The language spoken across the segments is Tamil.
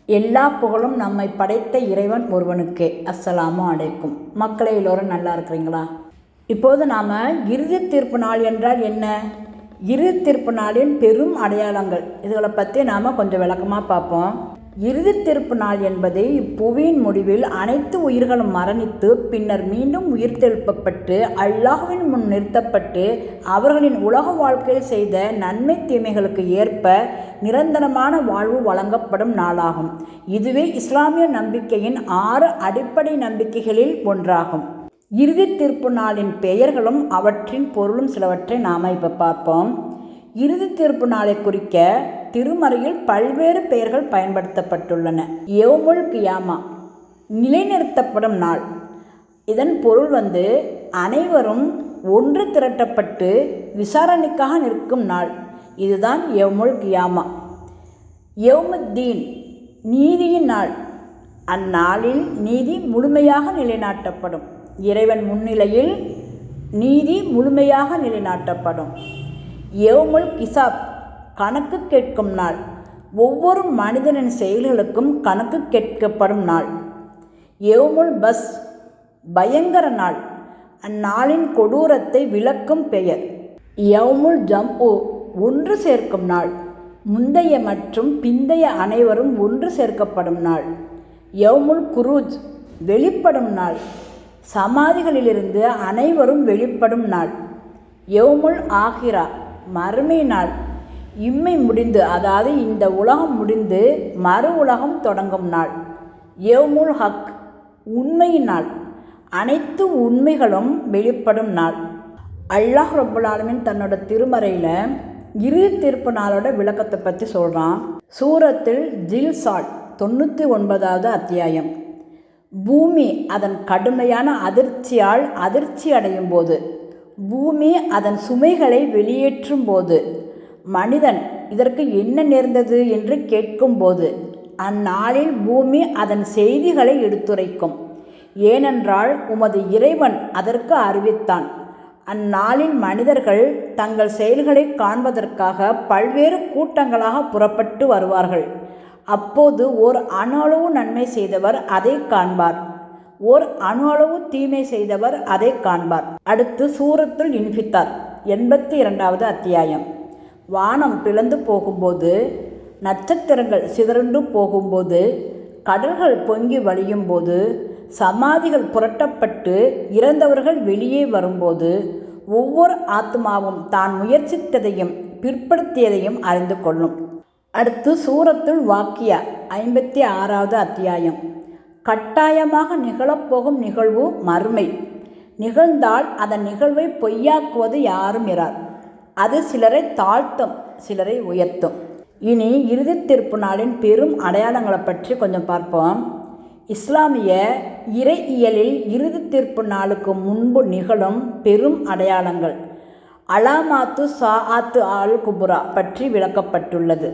எல்லா புகழும் நம்மை படைத்த இறைவன் ஒருவனுக்கே. அஸ்ஸலாமு அலைக்கும். மக்களை எல்லோரும் நல்லா இருக்கிறீங்களா? இப்போது நாம் இறுதி தீர்ப்பு நாள் என்றால் என்ன, இறுதி தீர்ப்பு நாளின் பெரும் அடையாளங்கள், இதுகளை பற்றி நாம் கொஞ்சம் விளக்கமாக பார்ப்போம். இறுதி தீர்ப்பு நாள் என்பது இப்புவியின் முடிவில் அனைத்து உயிர்களும் மரணித்து பின்னர் மீண்டும் உயிர்த்தெழுப்பப்பட்டு அல்லாஹ்வின் முன் நிறுத்தப்பட்டு அவர்களின் உலக வாழ்க்கையில் செய்த நன்மை தீமைகளுக்கு ஏற்ப நிரந்தரமான வாழ்வு வழங்கப்படும் நாளாகும். இதுவே இஸ்லாமிய நம்பிக்கையின் 6 அடிப்படை நம்பிக்கைகளில் ஒன்றாகும். இறுதி தீர்ப்பு நாளின் பெயர்களும் அவற்றின் பொருளும் சிலவற்றை நாம் இப்போ பார்ப்போம். இறுதி தீர்ப்பு நாளை குறிக்க திருமறையில் பல்வேறு பெயர்கள் பயன்படுத்தப்பட்டுள்ளன. யௌமுல் கியாமா, நிலைநிறுத்தப்படும் நாள். இதன் பொருள் அனைவரும் ஒன்று திரட்டப்பட்டு விசாரணைக்காக நிற்கும் நாள். இதுதான் யௌமுல் கியாமா. யௌமுத்தீன், நீதியின் நாள். அந்நாளில் நீதி முழுமையாக நிலைநாட்டப்படும். இறைவன் முன்னிலையில் நீதி முழுமையாக நிலைநாட்டப்படும். யௌமுல் கிசாப், கணக்கு கேட்கும் நாள். ஒவ்வொரு மனிதனின் செயல்களுக்கும் கணக்கு கேட்கப்படும் நாள். யௌமுல் பஸ், பயங்கர நாள். அந்நாளின் கொடூரத்தை விளக்கும் பெயர். யௌமுல் ஜம்உ, ஒன்று சேர்க்கும் நாள். முந்தைய மற்றும் பிந்தைய அனைவரும் ஒன்று சேர்க்கப்படும் நாள். யௌமுல் குரூஜ், வெளிப்படும் நாள். சமாதிகளிலிருந்து அனைவரும் வெளிப்படும் நாள். யௌமுல் ஆஹிரா, மறுமை நாள். இம்மை முடிந்து, அதாவது இந்த உலகம் முடிந்து மறு உலகம் தொடங்கும் நாள். யௌமுல் ஹக், உண்மையின் நாள். அனைத்து உண்மைகளும் வெளிப்படும் நாள். அல்லாஹ் ரப்புல் ஆலமீன் தன்னோட திருமறையில் இறுதி தீர்ப்பு நாளோட விளக்கத்தை பற்றி சொல்கிறான். சூரத்தில் ஜில்சால் 99வது அத்தியாயம். பூமி அதன் கடுமையான அதிர்ச்சியால் அதிர்ச்சி அடையும் போது, பூமி அதன் சுமைகளை வெளியேற்றும் போது, மனிதன் இதற்கு என்ன நேர்ந்தது என்று கேட்கும்போது, அந்நாளில் பூமி அதன் செய்திகளை எடுத்துரைக்கும். ஏனென்றால் உமது இறைவன் அதற்கு அறிவித்தான். அந்நாளில் மனிதர்கள் தங்கள் செயல்களை காண்பதற்காக பல்வேறு கூட்டங்களாக புறப்பட்டு வருவார்கள். அப்போது ஓர் அணு அளவு நன்மை செய்தவர் அதை காண்பார், ஓர் அணு அளவு தீமை செய்தவர் அதை காண்பார். அடுத்து சூரத்துல் இன்ஃபித்தார் 82வது அத்தியாயம். வானம் பிளந்து போகும்போது, நட்சத்திரங்கள் சிதறண்டு போகும்போது, கடல்கள் பொங்கி வழியும் போது, சமாதிகள் புரட்டப்பட்டு இறந்தவர்கள் வெளியே வரும்போது, ஒவ்வொரு ஆத்மாவும் தான் முயற்சித்ததையும் பிற்படுத்தியதையும் அறிந்து கொள்ளும். அடுத்து சூரத்துல் வாக்கியா 56வது அத்தியாயம். கட்டாயமாக நிகழப்போகும் நிகழ்வு மறுமை. நிகழ்ந்தால் அதன் நிகழ்வை பொய்யாக்குவது யாரும் இரார். அது சிலரை தாழ்த்தும், சிலரை உயர்த்தும். இனி இறுதி தீர்ப்பு நாளின் பெரும் அடையாளங்களை பற்றி கொஞ்சம் பார்ப்போம். இஸ்லாமிய இறையியலில் இறுதி தீர்ப்பு நாளுக்கு முன்பு நிகழும் பெரும் அடையாளங்கள் அலாமாத்து சாஆத்து அல் குபுரா பற்றி விளக்கப்பட்டுள்ளது.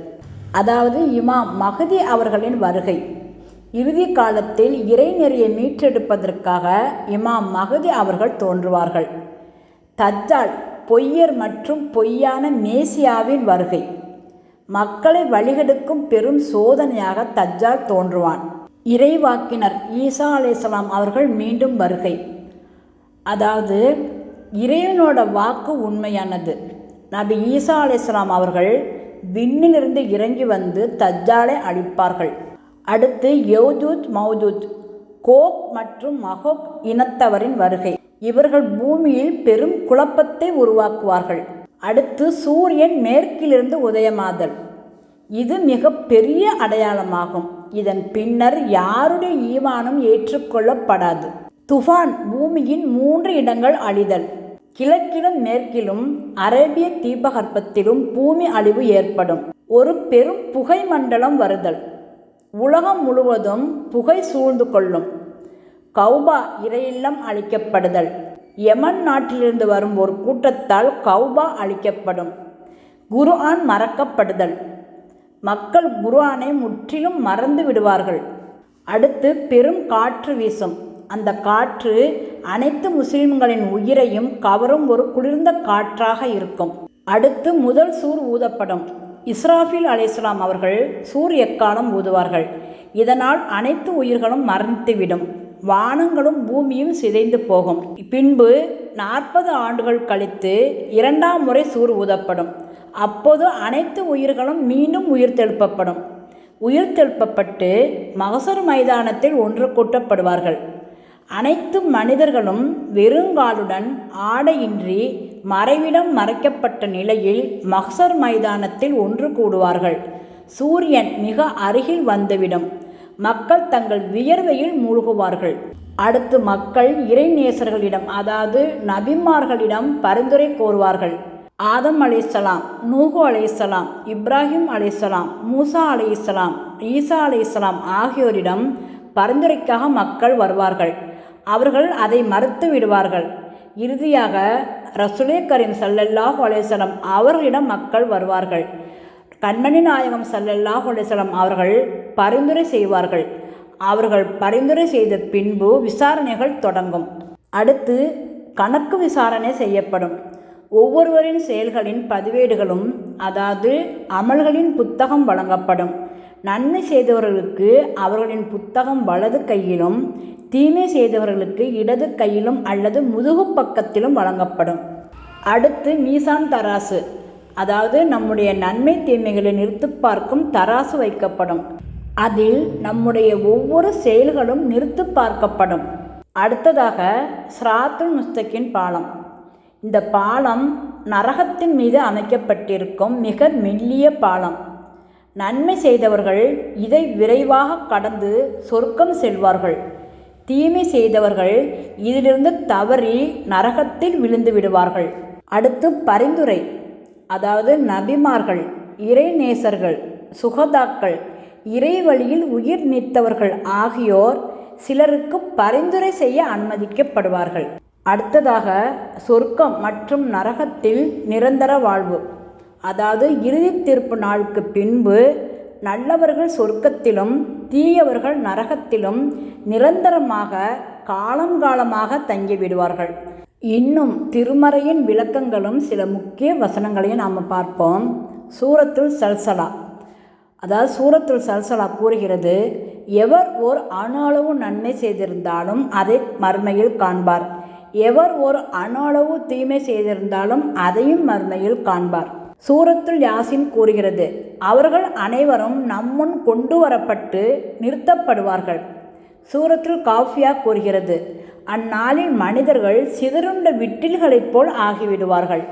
அதாவது இமாம் மஹதி அவர்களின் வருகை. இறுதி காலத்தில் இறைநெறியை மீட்டெடுப்பதற்காக இமாம் மஹதி அவர்கள் தோன்றுவார்கள். தஜ்ஜால், பொய்யர் மற்றும் பொய்யான மேசியாவின் வருகை. மக்களை வழிகெடுக்கும் பெரும் சோதனையாக தஜ்ஜால் தோன்றுவான். இறைவாக்கினர் ஈசா அலைஹிஸ்ஸலாம் அவர்கள் மீண்டும் வருகை. அதாவது இறைவனோட வாக்கு உண்மையானது. நபி ஈசா அலைஹிஸ்ஸலாம் அவர்கள் விண்ணிலிருந்து இறங்கி வந்து தஜ்ஜாலை அழிப்பார்கள். அடுத்து யௌஜூஜ் மௌஜூஜ், கோக் மற்றும் மகோக் இனத்தவரின் வருகை. இவர்கள் பூமியில் பெரும் குழப்பத்தை உருவாக்குவார்கள். அடுத்து சூரியன் மேற்கிலிருந்து உதயமாதல். இது மிக பெரிய அடையாளமாகும். இதன் பின்னர் யாருடைய ஈமானும் ஏற்றுக்கொள்ளப்படாது. துஃபான், பூமியின் 3 இடங்கள் அழிதல். கிழக்கிலும் மேற்கிலும் அரேபிய தீபகற்பத்திலும் பூமி அழிவு ஏற்படும். ஒரு பெரும் புகை மண்டலம் வருதல். உலகம் முழுவதும் புகை சூழ்ந்து கொள்ளும். கௌபா இறையில்லம் அழிக்கப்படுதல். யமன் நாட்டிலிருந்து வரும் ஒரு கூட்டத்தால் கௌபா அழிக்கப்படும். குர்ஆன் மறக்கப்படுதல். மக்கள் குர்ஆனை முற்றிலும் மறந்து விடுவார்கள். அடுத்து பெரும் காற்று வீசும். அந்த காற்று அனைத்து முஸ்லிம்களின் உயிரையும் கவரும் ஒரு குளிர்ந்த காற்றாக இருக்கும். அடுத்து முதல் சூர் ஊதப்படும். இஸ்ராஃபில் அலைஹிஸ்ஸலாம் அவர்கள் சூரிய எக்காலம் ஊதுவார்கள். இதனால் அனைத்து உயிர்களும் மரணித்துவிடும். வானங்களும் பூமியும் சிதைந்து போகும். பின்பு 40 ஆண்டுகள் கழித்து 2ஆம் முறை சூர் ஊதப்படும். அப்போது அனைத்து உயிர்களும் மீண்டும் உயிர்த்தெழுப்பப்படும். உயிர்த்தெழுப்பப்பட்டு மகசர் மைதானத்தில் ஒன்று கூட்டப்படுவார்கள். அனைத்து மனிதர்களும் வெறுங்காலுடன் ஆடையின்றி மறைவிடம் மறைக்கப்பட்ட நிலையில் மஹ்சர் மைதானத்தில் ஒன்று கூடுவார்கள். சூரியன் மிக அருகில் வந்துவிடும். மக்கள் தங்கள் வியர்வையில் மூழ்குவார்கள். அடுத்து மக்கள் இறைநேசர்களிடம், அதாவது நபிமார்களிடம் பரிந்துரை கோருவார்கள். ஆதம் அலைஹிஸ்ஸலாம், நூஹு அலைஹிஸ்ஸலாம், இப்ராஹிம் அலைஹிஸ்ஸலாம், மூசா அலைஹிஸ்ஸலாம், ஈசா அலைஹிஸ்ஸலாம் ஆகியோரிடம் பரிந்துரைக்காக மக்கள் வருவார்கள். அவர்கள் அதை மறுத்து விடுவார்கள். இறுதியாக ரசூலே கரீம் ஸல்லல்லாஹு அலைஹி வஸல்லம் அவர்களிடம் மக்கள் வருவார்கள். கண்மணி நாயகம் ஸல்லல்லாஹு அலைஹி வஸல்லம் அவர்கள் பரிந்துரை செய்வார்கள். அவர்கள் பரிந்துரை செய்த பின்பு விசாரணைகள் தொடங்கும். அடுத்து கணக்கு விசாரணை செய்யப்படும். ஒவ்வொருவரின் செயல்களின் பதிவேடுகளும், அதாவது அமல்களின் புத்தகம் வழங்கப்படும். நன்மை செய்தவர்களுக்கு அவர்களின் புத்தகம் வலது கையிலும், தீமை செய்தவர்களுக்கு இடது கையிலும் அல்லது முதுகு பக்கத்திலும் வழங்கப்படும். அடுத்து மீசான் தராசு, அதாவது நம்முடைய நன்மை தீமைகளை நிறுத்து பார்க்கும் தராசு வைக்கப்படும். அதில் நம்முடைய ஒவ்வொரு செயல்களும் நிறுத்து பார்க்கப்படும். அடுத்ததாக சிராத்துல் முஸ்தகின் பாலம். இந்த பாலம் நரகத்தின் மீது அமைக்கப்பட்டிருக்கும் மிக மெல்லிய பாலம். நன்மை செய்தவர்கள் இதை விரைவாக கடந்து சொர்க்கம் செல்வார்கள். தீமை செய்தவர்கள் இதிலிருந்து தவறி நரகத்தில் விழுந்து விடுவார்கள். அடுத்து பரிந்துரை, அதாவது நபிமார்கள், இறைநேசர்கள், சுகதாக்கள், இறை வழியில் உயிர் நீத்தவர்கள் ஆகியோர் சிலருக்கு பரிந்துரை செய்ய அனுமதிக்கப்படுவார்கள். அடுத்ததாக சொர்க்கம் மற்றும் நரகத்தில் நிரந்தர வாழ்வு, அதாவது இறுதி தீர்ப்பு நாளுக்கு பின்பு நல்லவர்கள் சொர்க்கத்திலும் தீயவர்கள் நரகத்திலும் நிரந்தரமாக காலங்காலமாக தங்கிவிடுவார்கள். இன்னும் திருமறையின் விளக்கங்களும் சில முக்கிய வசனங்களையும் நாம் பார்ப்போம். சூரத்துல் சல்சலா, அதாவது சூரத்துல் சல்சலா கூறுகிறது, எவர் ஓர் அணு அளவு நன்மை செய்திருந்தாலும் அதை மறுமையில் காண்பார். எவர் ஒரு அணு அளவு தீமை செய்திருந்தாலும் அதையும் மறுமையில் காண்பார். சூரத்துல் யாசின் கூறுகிறது, அவர்கள் அனைவரும் நம்முன் கொண்டு வரப்பட்டு நிறுத்தப்படுவார்கள். சூரத்துல் காஃபியா கூறுகிறது, அந்நாளில் மனிதர்கள் சிதறுண்ட விட்டில்களைப் போல் ஆகிவிடுவார்கள்.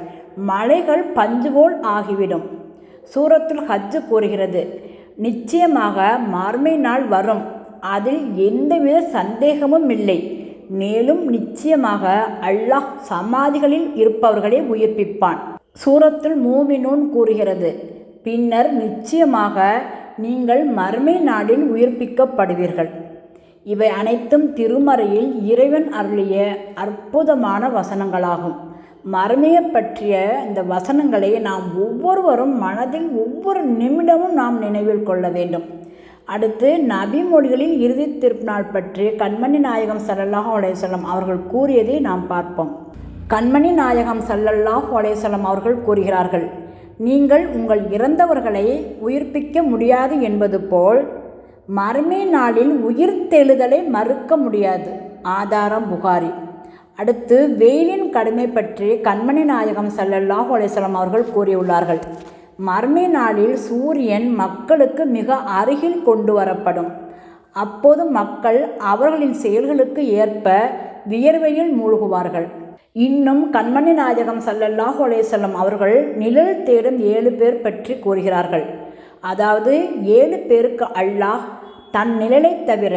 மலைகள் பஞ்சு போல் ஆகிவிடும். சூரத்துல் ஹஜ் கூறுகிறது, நிச்சயமாக மறுமை நாள் வரும், அதில் எந்தவித சந்தேகமும் இல்லை. மேலும் நிச்சயமாக அல்லாஹ் சமாதிகளில் இருப்பவர்களை உயிர்ப்பிப்பான். சூரத்துல் மூமினூன் கூறுகிறது, பின்னர் நிச்சயமாக நீங்கள் மறுமை நாளில் உயிர்ப்பிக்கப்படுவீர்கள். இவை அனைத்தும் திருமறையில் இறைவன் அருளிய அற்புதமான வசனங்களாகும். மறுமையை பற்றிய இந்த வசனங்களை நாம் ஒவ்வொருவரும் மனதில் ஒவ்வொரு நிமிடமும் நாம் நினைவில் கொள்ள வேண்டும். அடுத்து நபி மொழிகளில் இறுதி திருநாள் பற்றி கண்மணி நாயகம் ஸல்லல்லாஹு அலைஹி வஸல்லம் அவர்கள் கூறியதை நாம் பார்ப்போம். கண்மணி நாயகம் ஸல்லல்லாஹு அலைஹி வஸல்லம் அவர்கள் கூறுகிறார்கள், நீங்கள் உங்கள் இறந்தவர்களை உயிர்ப்பிக்க முடியாது என்பது போல் மறுமை நாளில் உயிர்த்தெழுதலை மறுக்க முடியாது. ஆதாரம் புகாரி. அடுத்து வெயிலின் கடுமை பற்றி கண்மணி நாயகம் ஸல்லல்லாஹு அலைஹி வஸல்லம் அவர்கள் கூறியுள்ளார்கள், மறுமை நாளில் சூரியன் மக்களுக்கு மிக அருகில் கொண்டு வரப்படும். அப்போது மக்கள் அவர்களின் செயல்களுக்கு ஏற்ப வியர்வையில் மூழ்குவார்கள். இன்னும் கண்மணி நாயகம் ஸல்லல்லாஹு அலைஹி வஸல்லம் அவர்கள் நிழல் தேடும் 7 பேர் பற்றி கூறுகிறார்கள். அதாவது 7 பேருக்கு அல்லாஹ் தன் நிழலை தவிர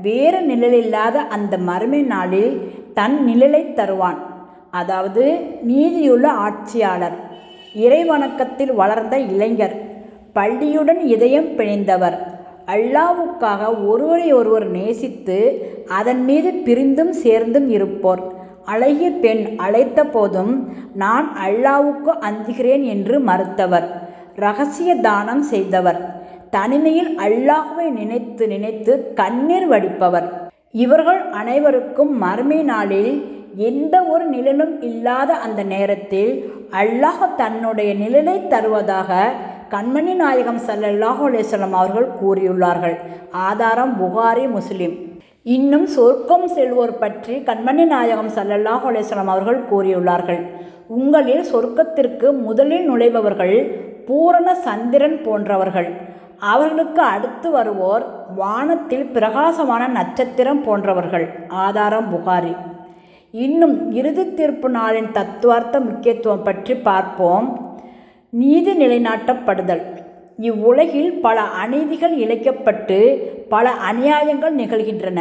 வேறு நிழலில்லாத அந்த மறுமை நாளில் தன் நிழலை தருவான். அதாவது நீதியுள்ள ஆட்சியாளர், இறைவணக்கத்தில் வளர்ந்த இளைஞர், பள்ளியுடன் இதயம் பிணைந்தவர், அல்லாஹ்வுக்காக ஒருவரை ஒருவர் நேசித்து அதன் மீது பிரிந்தும் சேர்ந்தும் இருப்போர், அழகிய பெண் அழைத்த போதும் நான் அல்லாஹ்வுக்கு அஞ்சுகிறேன் என்று மறுத்தவர், இரகசிய தானம் செய்தவர், தனிமையில் அல்லாஹ்வை நினைத்து நினைத்து கண்ணீர் வடிப்பவர். இவர்கள் அனைவருக்கும் மறுமை நாளில் எந்த ஒரு நிழலும் இல்லாத அந்த நேரத்தில் அல்லாஹ் தன்னுடைய நிழலை தருவதாக கண்மணி நாயகம் ஸல்லல்லாஹு அலைஹி வஸல்லம் அவர்கள் கூறியுள்ளார்கள். ஆதாரம் புகாரி, முஸ்லிம். இன்னும் சொர்க்கம் செல்வோர் பற்றி கண்மணி நாயகம் ஸல்லல்லாஹு அலைஹி வஸல்லம் அவர்கள் கூறியுள்ளார்கள். உங்களில் சொர்க்கத்திற்கு முதலில் நுழைபவர்கள் பூரண சந்திரன் போன்றவர்கள். அவர்களுக்கு அடுத்து வருவோர் வானத்தில் பிரகாசமான நட்சத்திரம் போன்றவர்கள். ஆதாரம் புகாரி. இன்னும் இறுதி தீர்ப்பு நாளின் தத்துவார்த்த முக்கியத்துவம் பற்றி பார்ப்போம். நீதி நிலைநாட்டப்படுதல். இவ்வுலகில் பல அநீதிகள் இழைக்கப்பட்டு பல அநியாயங்கள் நிகழ்கின்றன.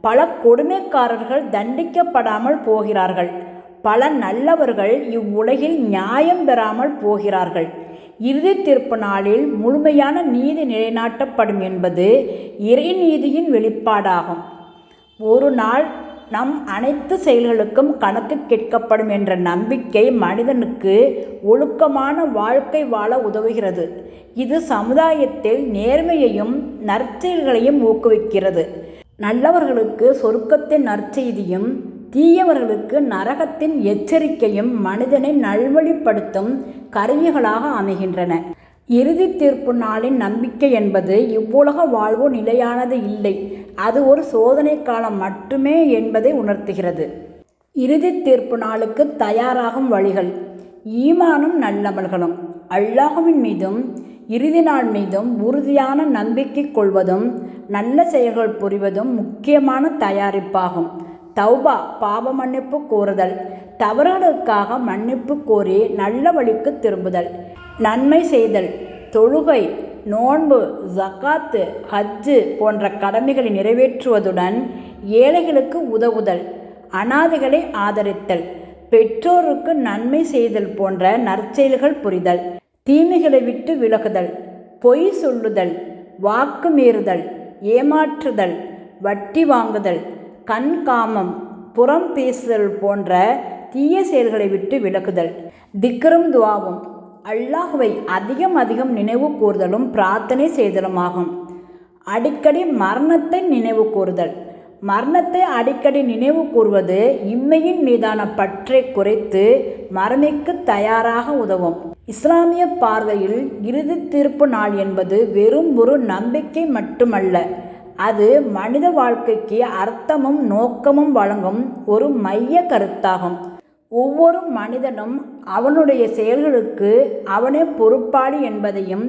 பல கொடுமைக்காரர்கள் தண்டிக்கப்படாமல் போகிறார்கள். பல நல்லவர்கள் இவ்வுலகில் நியாயம் பெறாமல் போகிறார்கள். இறுதி தீர்ப்பு நாளில் முழுமையான நீதி நிலைநாட்டப்படும் என்பது இறைநீதியின் வெளிப்பாடாகும். ஒரு நாள் நம் அனைத்து செயல்களுக்கும் கணக்கு கேட்கப்படும் என்ற நம்பிக்கை மனிதனுக்கு ஒழுக்கமான வாழ்க்கை வாழ உதவுகிறது. இது சமுதாயத்தில் நேர்மையையும் நற்செயல்களையும் ஊக்குவிக்கிறது. நல்லவர்களுக்கு சொர்க்கத்தின் நற்செய்தியும் தீயவர்களுக்கு நரகத்தின் எச்சரிக்கையும் மனிதனை நல்வழிப்படுத்தும் கருவிகளாக அமைகின்றன. இறுதி தீர்ப்பு நாளின் நம்பிக்கை என்பது இவ்வுலக வாழ்வு நிலையானது இல்லை, அது ஒரு சோதனை காலம் மட்டுமே என்பதை உணர்த்துகிறது. இறுதி தீர்ப்பு நாளுக்கு தயாராகும் வழிகள். ஈமானும் நல்லமல்களும். அல்லாஹ்வின் மீதும் இறுதி நாள் மீதும் உறுதியான நம்பிக்கை கொள்வதும் நல்ல செயல்கள் புரிவதும் முக்கியமான தயாரிப்பாகும். தௌபா, பாவ மன்னிப்பு கோருதல். தவறுகளுக்காக மன்னிப்பு கோரி நல்ல வழிக்கு திரும்புதல். நன்மை செய்தல். தொழுகை, நோன்பு, ஜகாத்து, ஹஜ்ஜு போன்ற கடமைகளை நிறைவேற்றுவதுடன் ஏழைகளுக்கு உதவுதல், அனாதைகளை ஆதரித்தல், பெற்றோருக்கு நன்மை செய்தல் போன்ற நற்செயல்கள் புரிதல். தீமைகளை விட்டு விலகுதல். பொய் சொல்லுதல், வாக்கு மீறுதல், ஏமாற்றுதல், வட்டி வாங்குதல், கண்காமம், புறம் பேசுதல் போன்ற தீய செயல்களை விட்டு விலகுதல். திக்ரும் துவாவும் அல்லாஹ்வை அதிகம் நினைவு கூறுதலும் பிரார்த்தனை செய்தலுமாகும். அடிக்கடி மரணத்தை நினைவு கூறுதல். மரணத்தை அடிக்கடி நினைவு கூறுவது இம்மையின் மீதான பற்றை குறைத்து மறுமைக்கு தயாராக உதவும். இஸ்லாமிய பார்வையில் இறுதி தீர்ப்பு நாள் என்பது வெறும் ஒரு நம்பிக்கை மட்டுமல்ல, அது மனித வாழ்க்கைக்கு அர்த்தமும் நோக்கமும் வழங்கும் ஒரு மைய கருத்தாகும். ஒவ்வொரு மனிதனும் அவனுடைய செயல்களுக்கு அவனே பொறுப்பாளி என்பதையும்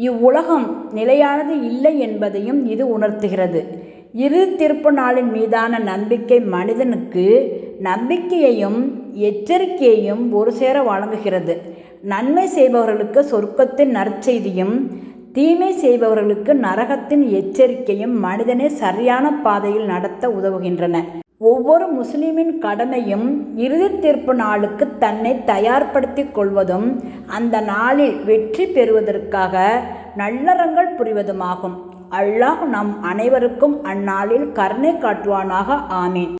இவ்வுலகம் நிலையானது இல்லை என்பதையும் இது உணர்த்துகிறது. இறுதி தீர்ப்பு நாளின் மீதான நம்பிக்கை மனிதனுக்கு நம்பிக்கையையும் எச்சரிக்கையையும் ஒரு சேர வழங்குகிறது. நன்மை செய்பவர்களுக்கு சொர்க்கத்தின் நற்செய்தியும் தீமை செய்பவர்களுக்கு நரகத்தின் எச்சரிக்கையும் மனிதனை சரியான பாதையில் நடத்த உதவுகின்றன. ஒவ்வொரு முஸ்லிமின் கடமையும் இறுதி தீர்ப்பு நாளுக்கு தன்னை தயார்படுத்திக் கொள்வதும் அந்த நாளில் வெற்றி பெறுவதற்காக நல்லறங்கள் புரிவதுமாகும். அல்லாஹ் நம் அனைவருக்கும் அந்நாளில் கருணை காட்டுவானாக. ஆமீன்.